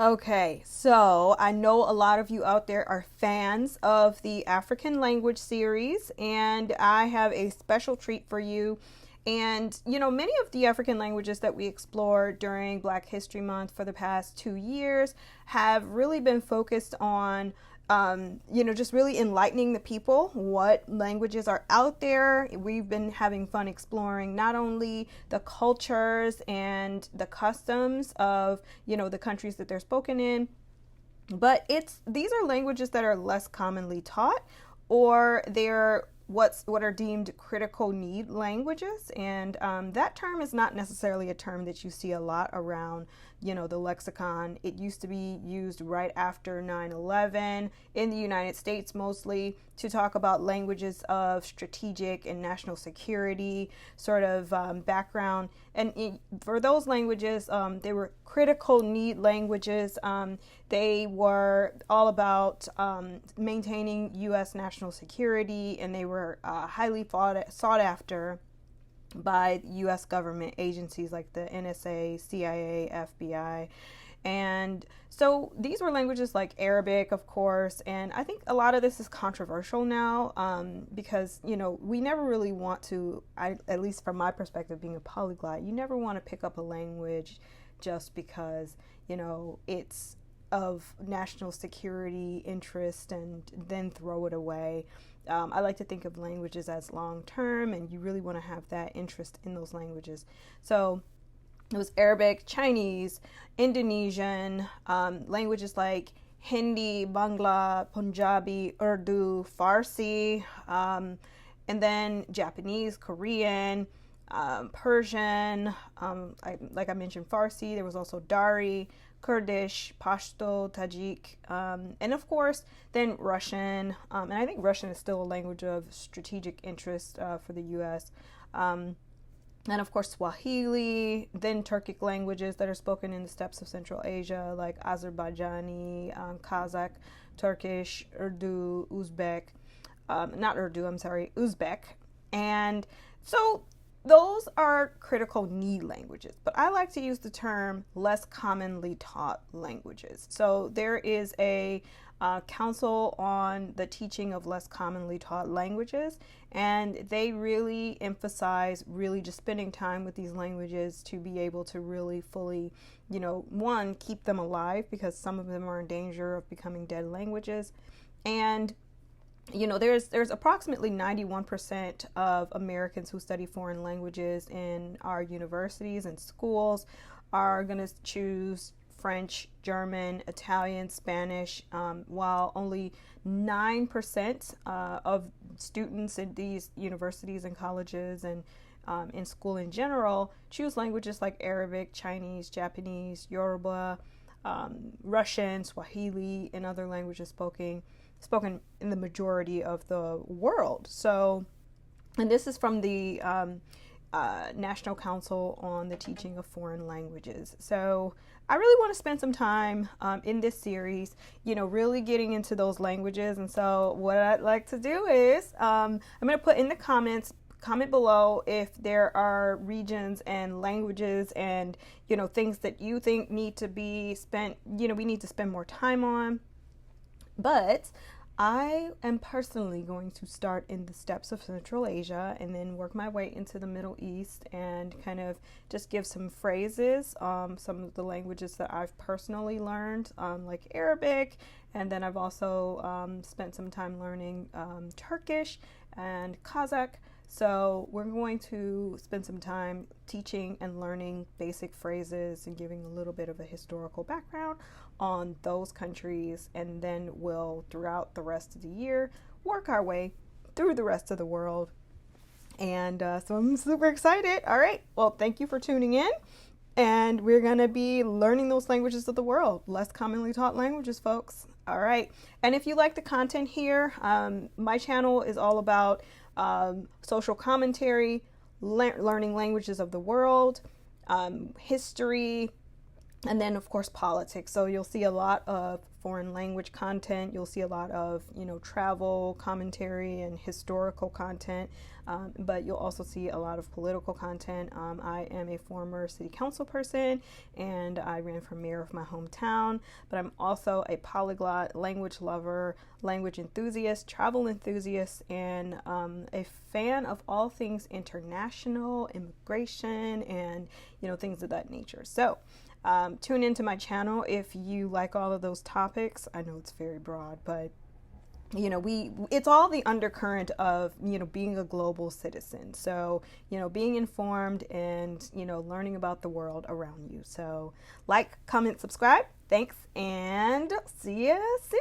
Okay, so I know a lot of you out there are fans of the African language series, and I have a special treat for you. And, many of the African languages that we explored during Black History Month for the past 2 years have really been focused on just really enlightening the people what languages are out there. We've been having fun exploring not only the cultures and the customs of, the countries that they're spoken in, but these are languages that are less commonly taught, or they're what are deemed critical need languages. And that term is not necessarily a term that you see a lot around the lexicon. It used to be used right after 9/11 in the United States, mostly to talk about languages of strategic and national security sort of background. And for those languages, they were critical need languages. They were all about maintaining U.S. national security, and they were highly sought after by U.S. government agencies like the NSA, CIA, FBI. And so these were languages like Arabic, of course, and I think a lot of this is controversial now because, we never really want to, at least from my perspective, being a polyglot, you never want to pick up a language just because, it's of national security interest and then throw it away. I like to think of languages as long term, and you really want to have that interest in those languages. So it was Arabic, Chinese, Indonesian, languages like Hindi, Bangla, Punjabi, Urdu, Farsi, and then Japanese, Korean, Persian, like I mentioned, Farsi. There was also Dari, Kurdish, Pashto, Tajik, and of course, then Russian. And I think Russian is still a language of strategic interest for the U.S. And of course, Swahili, then Turkic languages that are spoken in the steppes of Central Asia, like Azerbaijani, Kazakh, Turkish, Urdu, Uzbek, not Urdu, I'm sorry, Uzbek. And so those are critical need languages, but I like to use the term less commonly taught languages. So there is a council on the teaching of less commonly taught languages, and they really emphasize really just spending time with these languages to be able to really fully, one, keep them alive because some of them are in danger of becoming dead languages. And there's approximately 91% of Americans who study foreign languages in our universities and schools are going to choose French, German, Italian, Spanish, while only 9% of students in these universities and colleges and in school in general choose languages like Arabic, Chinese, Japanese, Yoruba, Russian, Swahili, and other languages spoken in the majority of the world. So, and this is from the National Council on the Teaching of Foreign Languages. So I really want to spend some time in this series, really getting into those languages. And so what I'd like to do is I'm going to put in the comment below if there are regions and languages and, things that you think need to be spent, we need to spend more time on. But I am personally going to start in the steppes of Central Asia and then work my way into the Middle East and kind of just give some phrases, some of the languages that I've personally learned, like Arabic. And then I've also spent some time learning Turkish and Kazakh. So we're going to spend some time teaching and learning basic phrases and giving a little bit of a historical background on those countries, and then we'll, throughout the rest of the year, work our way through the rest of the world. And so I'm super excited. All right. Well, thank you for tuning in. And we're going to be learning those languages of the world, less commonly taught languages, folks. All right. And if you like the content here, my channel is all about social commentary, learning languages of the world, history, And then of course politics. So you'll see a lot of foreign language content. You'll see a lot of, travel commentary and historical content, but you'll also see a lot of political content. I am a former city council person, and I ran for mayor of my hometown, but I'm also a polyglot, language lover, language enthusiast, travel enthusiast, and a fan of all things international, immigration, and things of that nature. So tune into my channel if you like all of those topics. I know it's very broad, but it's all the undercurrent of being a global citizen. So being informed and learning about the world around you. So like, comment, subscribe. Thanks, and see you soon.